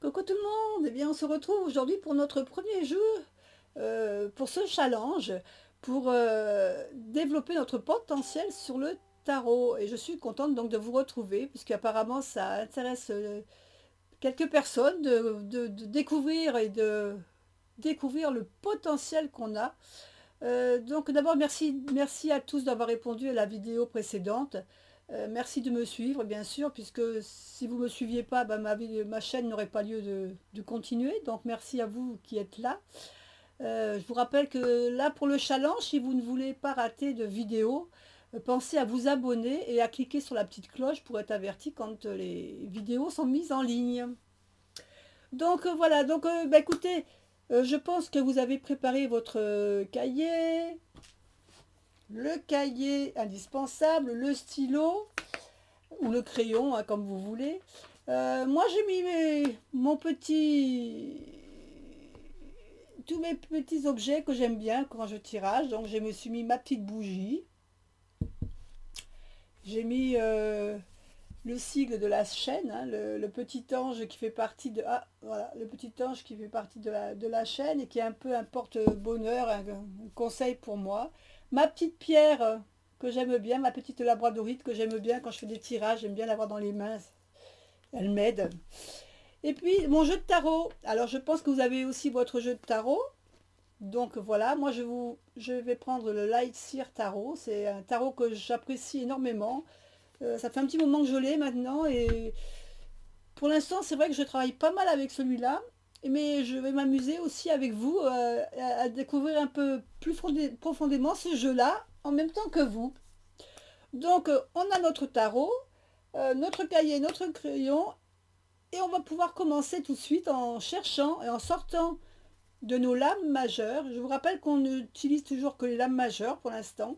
Coucou tout le monde, eh bien on se retrouve aujourd'hui pour notre premier jeu, pour ce challenge, pour développer notre potentiel sur le tarot. Et je suis contente donc de vous retrouver, puisqu'apparemment ça intéresse quelques personnes de découvrir et de découvrir le potentiel qu'on a. Donc d'abord merci à tous d'avoir répondu à la vidéo précédente. Merci de me suivre bien sûr, puisque si vous ne me suiviez pas, bah, ma chaîne n'aurait pas lieu de continuer. Donc merci à vous qui êtes là. Je vous rappelle que là pour le challenge, si vous ne voulez pas rater de vidéo, pensez à vous abonner et à cliquer sur la petite cloche pour être averti quand les vidéos sont mises en ligne. Donc voilà, donc bah, écoutez, je pense que vous avez préparé votre cahier, le cahier indispensable, le stylo ou le crayon, hein, comme vous voulez. Moi, j'ai mis mon petit, tous mes petits objets que j'aime bien quand je tirage. Donc, je me suis mis ma petite bougie. J'ai mis le sigle de la chaîne, hein, le petit ange qui fait partie de voilà, le petit ange qui fait partie de la chaîne et qui est un peu un porte-bonheur, un conseil pour moi. Ma petite pierre que j'aime bien, ma petite labradorite que j'aime bien quand je fais des tirages, j'aime bien l'avoir dans les mains, elle m'aide. Et puis mon jeu de tarot. Alors je pense que vous avez aussi votre jeu de tarot. Donc voilà, moi je vais prendre le Light Seer Tarot. C'est un tarot que j'apprécie énormément. Ça fait un petit moment que je l'ai maintenant et pour l'instant c'est vrai que je travaille pas mal avec celui-là, mais je vais m'amuser aussi avec vous à découvrir un peu plus profondément ce jeu-là en même temps que vous. Donc on a notre tarot, notre cahier, notre crayon et on va pouvoir commencer tout de suite en cherchant et en sortant de nos lames majeures. Je vous rappelle qu'on n'utilise toujours que les lames majeures pour l'instant.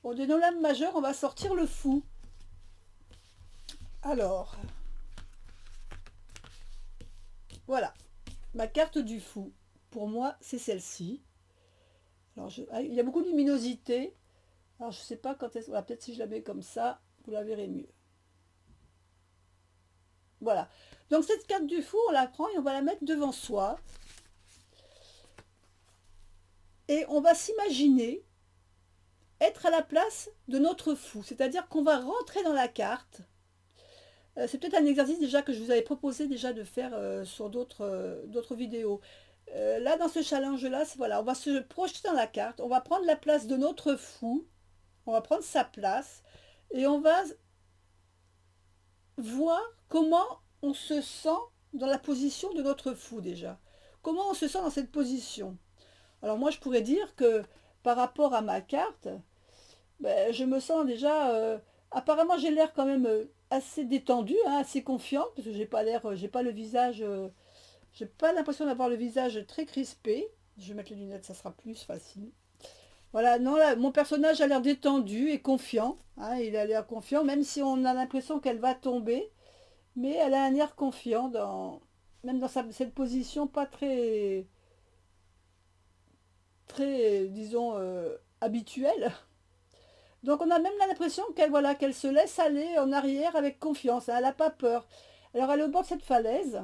Bon, de nos lames majeures, on va sortir le fou. Alors, voilà, ma carte du fou. Pour moi, c'est celle-ci. Alors, il y a beaucoup de luminosité. Alors, je ne sais pas quand est-ce... Voilà, peut-être si je la mets comme ça, vous la verrez mieux. Voilà. Donc, cette carte du fou, on la prend et on va la mettre devant soi. Et on va s'imaginer être à la place de notre fou. C'est-à-dire qu'on va rentrer dans la carte. C'est peut-être un exercice déjà que je vous avais proposé déjà de faire sur d'autres vidéos. Là, dans ce challenge-là, voilà, on va se projeter dans la carte, on va prendre la place de notre fou, on va prendre sa place, et on va voir comment on se sent dans la position de notre fou déjà. Comment on se sent dans cette position. Alors moi, je pourrais dire que par rapport à ma carte, ben, je me sens déjà... apparemment, j'ai l'air quand même assez détendu, hein, assez confiante, parce que j'ai pas le visage... j'ai pas l'impression d'avoir le visage très crispé. Je vais mettre les lunettes, ça sera plus facile. Voilà, non, là, mon personnage a l'air détendu et confiant, hein, il a l'air confiant, même si on a l'impression qu'elle va tomber, mais elle a un air confiant, même dans cette position pas très disons, habituelle. Donc on a même l'impression qu'elle voilà, qu'elle se laisse aller en arrière avec confiance, hein, elle n'a pas peur. Alors elle est au bord de cette falaise,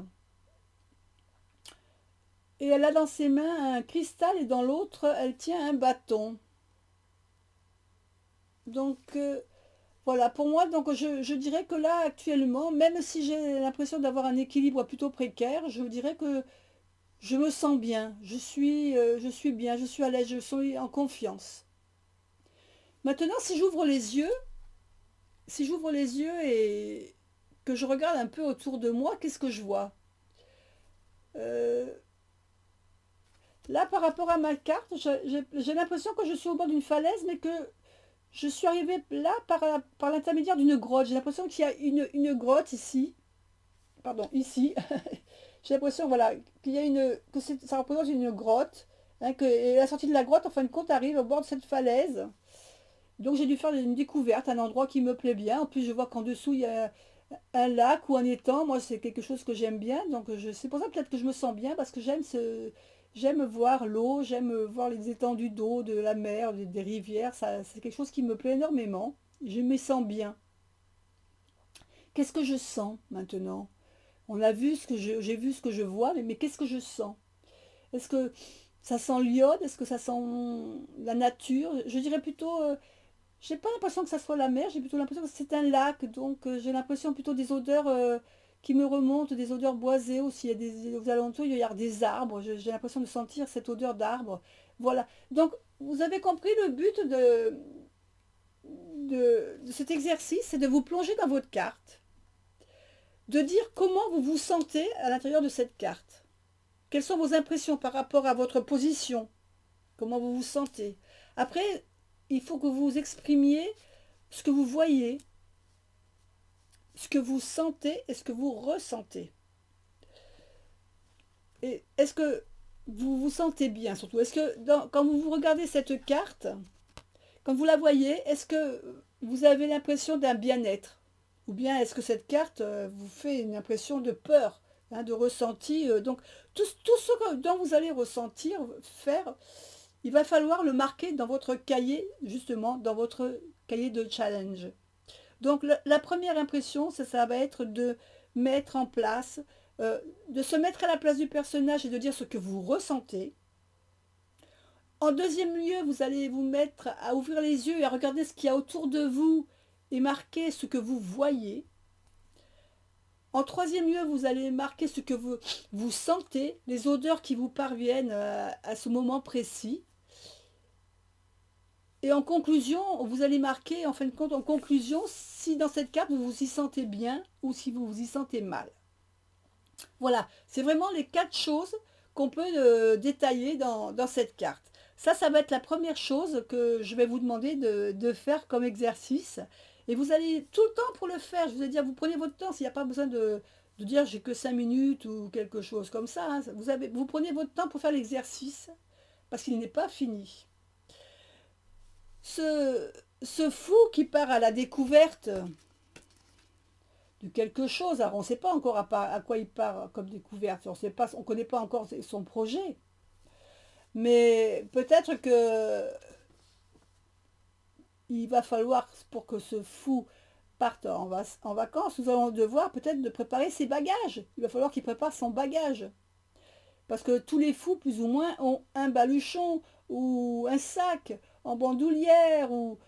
et elle a dans ses mains un cristal, et dans l'autre, elle tient un bâton. Donc voilà, pour moi, donc je dirais que là, actuellement, même si j'ai l'impression d'avoir un équilibre plutôt précaire, je dirais que je me sens bien, je suis bien, je suis à l'aise, je suis en confiance. Maintenant, si j'ouvre les yeux et que je regarde un peu autour de moi, qu'est-ce que je vois? Euh, Là, par rapport à ma carte, j'ai l'impression que je suis au bord d'une falaise, mais que je suis arrivée là par l'intermédiaire d'une grotte. J'ai l'impression qu'il y a une grotte ici. Pardon, ici. J'ai l'impression, voilà, ça représente une grotte. Hein, et la sortie de la grotte, en fin de compte, arrive au bord de cette falaise. Donc j'ai dû faire une découverte, un endroit qui me plaît bien. En plus, je vois qu'en dessous, il y a un lac ou un étang. Moi, c'est quelque chose que j'aime bien. Donc c'est pour ça peut-être que je me sens bien, parce que j'aime voir l'eau, j'aime voir les étendues d'eau, de la mer, des rivières. Ça, c'est quelque chose qui me plaît énormément. Je me sens bien. Qu'est-ce que je sens maintenant? On a vu ce que j'ai vu ce que je vois, mais qu'est-ce que je sens? Est-ce que ça sent l'iode? Est-ce que ça sent la nature? Je dirais plutôt, j'ai pas l'impression que ça soit la mer, j'ai plutôt l'impression que c'est un lac, donc j'ai l'impression plutôt des odeurs qui me remontent, des odeurs boisées aussi. Il y a aux alentours, il y a des arbres, j'ai l'impression de sentir cette odeur d'arbre. Voilà. Donc, vous avez compris le but de cet exercice, c'est de vous plonger dans votre carte, de dire comment vous vous sentez à l'intérieur de cette carte. Quelles sont vos impressions par rapport à votre position? Comment vous vous sentez? Après, il faut que vous exprimiez ce que vous voyez, ce que vous sentez et ce que vous ressentez. Et est-ce que vous vous sentez bien surtout? Est-ce que quand vous regardez cette carte, quand vous la voyez, est-ce que vous avez l'impression d'un bien-être? Ou bien est-ce que cette carte vous fait une impression de peur, hein, de ressenti? Donc tout ce dont vous allez ressentir, faire, il va falloir le marquer dans votre cahier, justement, dans votre cahier de challenge. Donc la première impression, ça va être de mettre en place, de se mettre à la place du personnage et de dire ce que vous ressentez. En deuxième lieu, vous allez vous mettre à ouvrir les yeux et à regarder ce qu'il y a autour de vous et marquer ce que vous voyez. En troisième lieu, vous allez marquer ce que vous sentez, les odeurs qui vous parviennent à ce moment précis. Et en conclusion, vous allez marquer, en fin de compte, en conclusion, si dans cette carte, vous vous y sentez bien ou si vous vous y sentez mal. Voilà, c'est vraiment les 4 choses qu'on peut détailler dans cette carte. Ça va être la première chose que je vais vous demander de faire comme exercice. Et vous allez tout le temps pour le faire. Je vous ai dit, vous prenez votre temps, s'il n'y a pas besoin de dire j'ai que 5 minutes ou quelque chose comme ça, hein. Vous prenez votre temps pour faire l'exercice parce qu'il n'est pas fini. Ce, ce fou qui part à la découverte de quelque chose, alors on ne sait pas encore à quoi il part comme découverte, on ne connaît pas encore son projet, mais peut-être que il va falloir, pour que ce fou parte en vacances, nous allons devoir peut-être de préparer ses bagages. Il va falloir qu'il prépare son bagage. Parce que tous les fous, plus ou moins, ont un baluchon ou un sac en bandoulière ou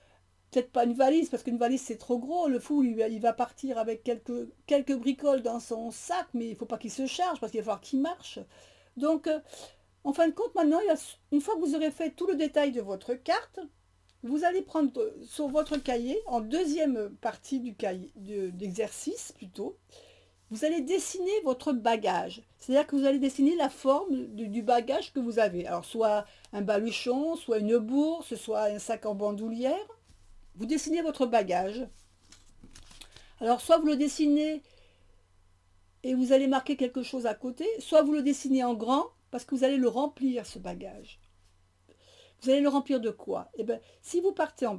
peut-être pas une valise, parce qu'une valise c'est trop gros. Le fou, il va partir avec quelques bricoles dans son sac, mais il ne faut pas qu'il se charge parce qu'il va falloir qu'il marche. Donc, en fin de compte, maintenant, une fois que vous aurez fait tout le détail de votre carte, vous allez prendre sur votre cahier, en deuxième partie du cahier d'exercice plutôt, vous allez dessiner votre bagage. C'est-à-dire que vous allez dessiner la forme du bagage que vous avez. Alors, soit un baluchon, soit une bourse, soit un sac en bandoulière. Vous dessinez votre bagage. Alors, soit vous le dessinez et vous allez marquer quelque chose à côté, soit vous le dessinez en grand parce que vous allez le remplir, ce bagage. Vous allez le remplir de quoi? Eh bien, si vous partez en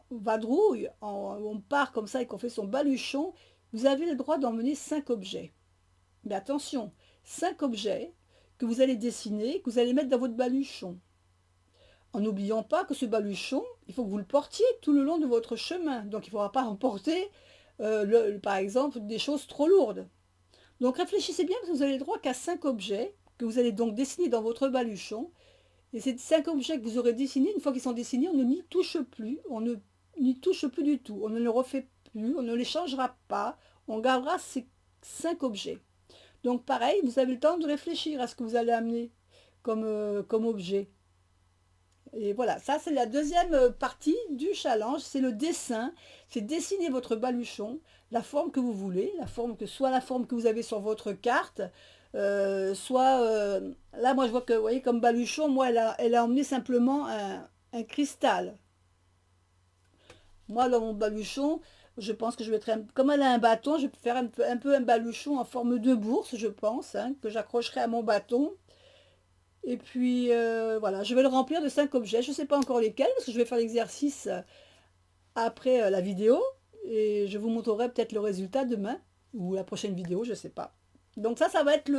vadrouille, on part comme ça et qu'on fait son baluchon, vous avez le droit d'emmener 5 objets. Mais attention, 5 objets que vous allez dessiner, que vous allez mettre dans votre baluchon. En n'oubliant pas que ce baluchon, il faut que vous le portiez tout le long de votre chemin. Donc il ne faudra pas emporter, par exemple, des choses trop lourdes. Donc réfléchissez bien parce que vous avez le droit qu'à 5 objets que vous allez donc dessiner dans votre baluchon. Et ces 5 objets que vous aurez dessinés, une fois qu'ils sont dessinés, on ne n'y touche plus. On ne n'y touche plus du tout. On ne les refait plus. On ne les changera pas. On gardera ces 5 objets. Donc pareil, vous avez le temps de réfléchir à ce que vous allez amener comme objet. Et voilà, ça c'est la deuxième partie du challenge, c'est le dessin. C'est dessiner votre baluchon, la forme que vous voulez, soit la forme que vous avez sur votre carte, soit, là moi je vois que, vous voyez, comme baluchon, moi elle a emmené simplement un cristal. Moi dans mon baluchon, je pense que je mettrai, comme elle a un bâton, je vais faire un peu un baluchon en forme de bourse, je pense, hein, que j'accrocherai à mon bâton. Et puis voilà, je vais le remplir de 5 objets. Je ne sais pas encore lesquels, parce que je vais faire l'exercice après la vidéo. Et je vous montrerai peut-être le résultat demain, ou la prochaine vidéo, je ne sais pas. Donc ça va être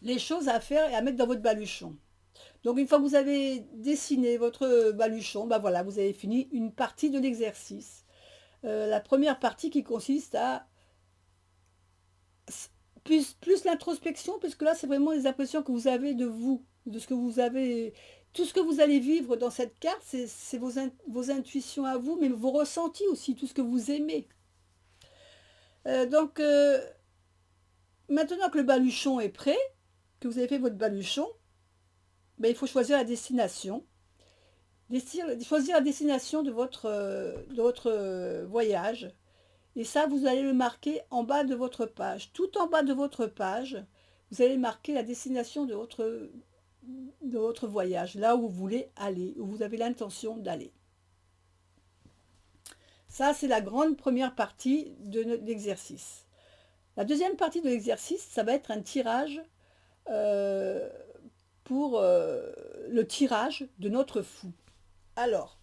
les choses à faire et à mettre dans votre baluchon. Donc une fois que vous avez dessiné votre baluchon, ben voilà, vous avez fini une partie de l'exercice. La première partie qui consiste à plus l'introspection, puisque là, c'est vraiment les impressions que vous avez de vous, de ce que vous avez, tout ce que vous allez vivre dans cette carte, c'est vos intuitions à vous, mais vos ressentis aussi, tout ce que vous aimez. Donc, maintenant que le baluchon est prêt, que vous avez fait votre baluchon, ben, il faut choisir la destination. Choisir la destination de votre voyage. Et ça, vous allez le marquer en bas de votre page. Tout en bas de votre page, vous allez marquer la destination de votre voyage, là où vous voulez aller, où vous avez l'intention d'aller. Ça, c'est la grande première partie de l'exercice. La deuxième partie de l'exercice, ça va être un tirage pour le tirage de notre fou. Alors,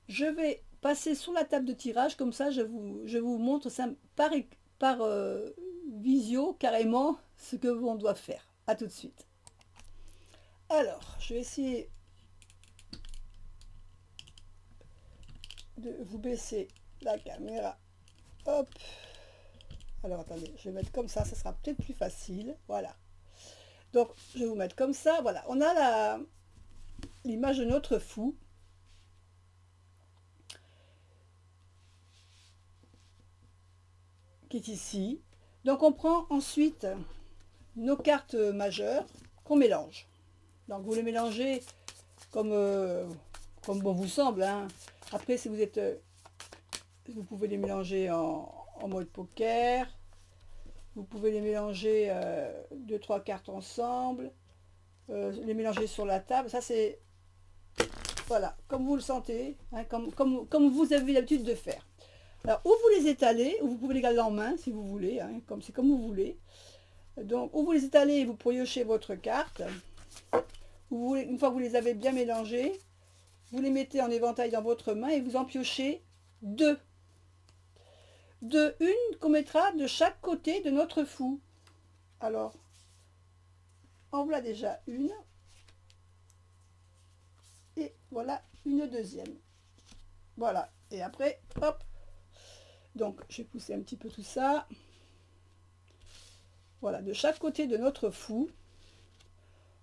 je vais passer sur la table de tirage, comme ça je vous montre ça par visio carrément ce que l'on doit faire. A tout de suite. Alors, je vais essayer de vous baisser la caméra. Hop. Alors attendez, je vais mettre comme ça sera peut-être plus facile. Voilà. Donc, je vais vous mettre comme ça. Voilà, on a l'image de notre fou. Qui est ici. Donc, on prend ensuite nos cartes majeures qu'on mélange. Donc, vous les mélangez comme bon vous semble. Hein. Après, si vous êtes... vous pouvez les mélanger en mode poker. Vous pouvez les mélanger 2-3 cartes ensemble. Les mélanger sur la table. Ça, c'est... Voilà, comme vous le sentez. Hein, comme vous avez l'habitude de faire. Alors, ou vous les étalez, ou vous pouvez les garder en main si vous voulez. Hein, c'est comme vous voulez. Donc, ou vous les étalez et vous piochez votre carte. Ou une fois que vous les avez bien mélangées, vous les mettez en éventail dans votre main et vous en piochez deux. Une qu'on mettra de chaque côté de notre fou. Alors, en voilà déjà une. Et voilà une deuxième. Voilà. Et après, hop. Donc, je vais pousser un petit peu tout ça. Voilà, de chaque côté de notre fou,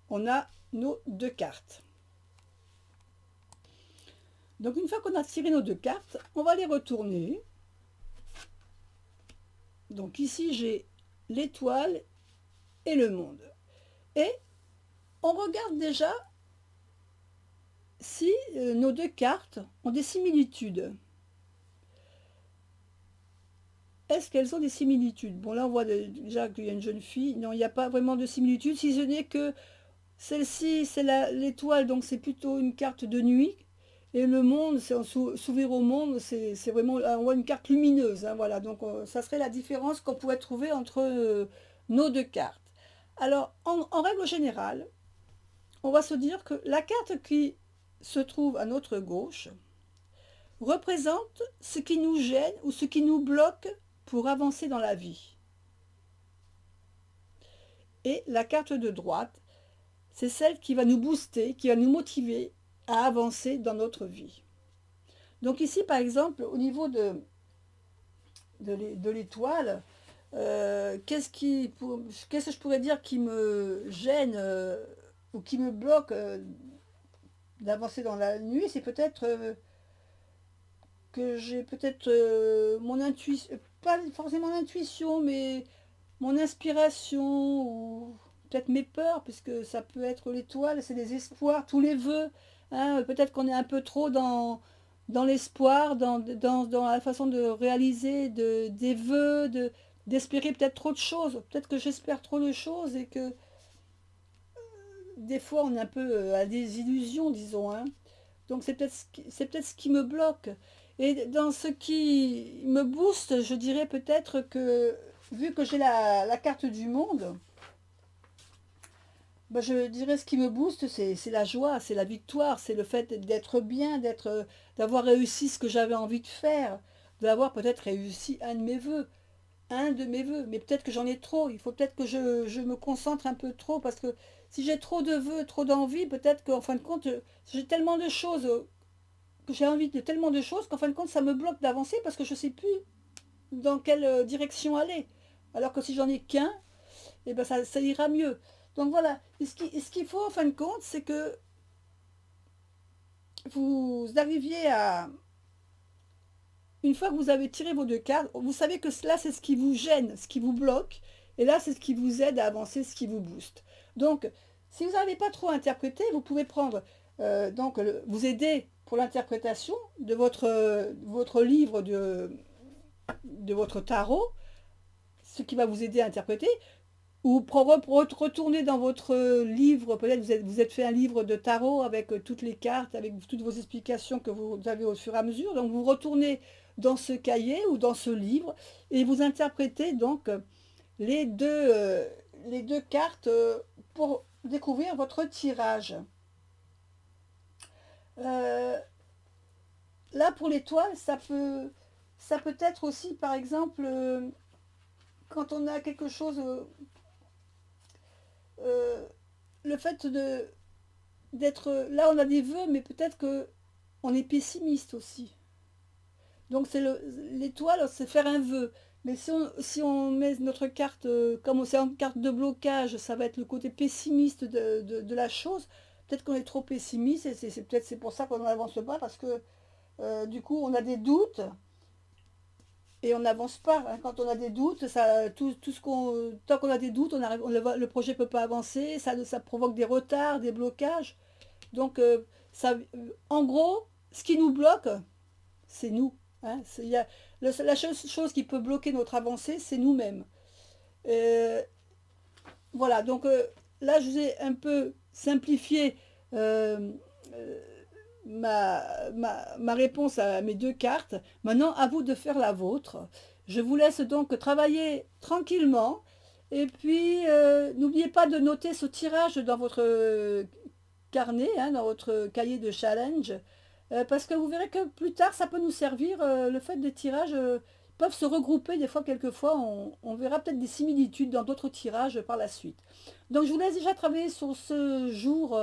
on a nos deux cartes. Donc, une fois qu'on a tiré nos deux cartes, on va les retourner. Donc ici, j'ai l'étoile et le monde. Et on regarde déjà si nos deux cartes ont des similitudes. Est-ce qu'elles ont des similitudes? Bon, là, on voit déjà qu'il y a une jeune fille. Non, il n'y a pas vraiment de similitude, si ce n'est que celle-ci, c'est l'étoile, donc c'est plutôt une carte de nuit. Et le monde, c'est s'ouvrir au monde, c'est vraiment, on voit une carte lumineuse. Hein, voilà, donc ça serait la différence qu'on pourrait trouver entre nos deux cartes. Alors, en règle générale, on va se dire que la carte qui se trouve à notre gauche représente ce qui nous gêne ou ce qui nous bloque pour avancer dans la vie. Et la carte de droite, c'est celle qui va nous booster, qui va nous motiver à avancer dans notre vie. Donc ici, par exemple, au niveau de l'étoile, qu'est-ce que je pourrais dire qui me gêne ou qui me bloque d'avancer dans la nuit? C'est peut-être que j'ai peut-être mon intuition, pas forcément l'intuition, mais mon inspiration ou peut-être mes peurs, puisque ça peut être l'étoile, c'est les espoirs, tous les vœux. Hein, peut-être qu'on est un peu trop dans l'espoir, dans la façon de réaliser des vœux, d'espérer peut-être trop de choses. Peut-être que j'espère trop de choses et que des fois on est un peu à des illusions, disons. Hein. Donc c'est peut-être ce qui me bloque. Et dans ce qui me booste, je dirais peut-être que, vu que j'ai la carte du monde, bah, je dirais ce qui me booste, c'est la joie, c'est la victoire, c'est le fait d'être bien, d'avoir réussi ce que j'avais envie de faire, d'avoir peut-être réussi un de mes vœux, mais peut-être que j'en ai trop, il faut peut-être que je me concentre un peu trop, parce que si j'ai trop de vœux, trop d'envie, peut-être qu'en fin de compte, j'ai tellement de choses, que j'ai envie de tellement de choses, qu'en fin de compte, ça me bloque d'avancer, parce que je ne sais plus dans quelle direction aller. Alors que si j'en ai qu'un, et ben ça ira mieux. Donc voilà, et ce qu'il faut en fin de compte, c'est que vous arriviez à, une fois que vous avez tiré vos deux cartes, vous savez que là c'est ce qui vous gêne, ce qui vous bloque, et là c'est ce qui vous aide à avancer, ce qui vous booste. Donc, si vous n'avez pas trop interprété, vous pouvez prendre, vous aider pour l'interprétation de votre livre de votre tarot, ce qui va vous aider à interpréter, ou retourner dans votre livre, peut-être vous êtes fait un livre de tarot avec toutes les cartes, avec toutes vos explications que vous avez au fur et à mesure. Donc vous retournez dans ce cahier ou dans ce livre et vous interprétez donc les deux, euh, les deux cartes pour découvrir votre tirage. Euh, Là pour l'étoile, ça peut être aussi par exemple quand on a quelque chose, euh, le fait d'être là, on a des vœux, mais peut-être que on est pessimiste aussi. Donc c'est l'étoile, c'est faire un vœu. Mais si on met notre carte, comme c'est une carte de blocage, ça va être le côté pessimiste de la chose. Peut-être qu'on est trop pessimiste et peut-être c'est pour ça qu'on n'avance pas parce que du coup on a des doutes et on n'avance pas, hein. Quand on a des doutes, tant qu'on a des doutes, le projet ne peut pas avancer, ça provoque des retards, des blocages. Donc, en gros, ce qui nous bloque, c'est nous, hein. La seule chose qui peut bloquer notre avancée, c'est nous-mêmes. Euh, voilà, donc là, je vous ai un peu simplifié euh, euh, ma réponse à mes deux cartes. Maintenant, à vous de faire la vôtre. Je vous laisse donc travailler tranquillement. Et puis, n'oubliez pas de noter ce tirage dans votre carnet, hein, dans votre cahier de challenge, parce que vous verrez que plus tard, ça peut nous servir. Le fait des tirages peuvent se regrouper. Des fois, quelquefois, on verra peut-être des similitudes dans d'autres tirages par la suite. Donc, je vous laisse déjà travailler sur ce jour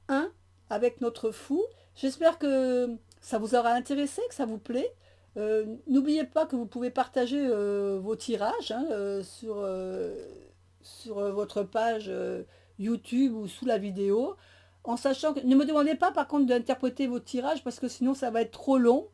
1 avec notre fou. J'espère que ça vous aura intéressé, que ça vous plaît. N'oubliez pas que vous pouvez partager vos tirages, hein, sur votre page YouTube ou sous la vidéo, en sachant que ne me demandez pas par contre d'interpréter vos tirages parce que sinon ça va être trop long.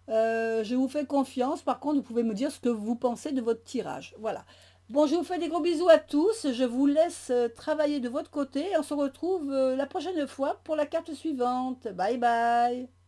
Je vous fais confiance. Par contre, vous pouvez me dire ce que vous pensez de votre tirage. Voilà. Bon, je vous fais des gros bisous à tous. Je vous laisse travailler de votre côté. On se retrouve la prochaine fois pour la carte suivante. Bye bye.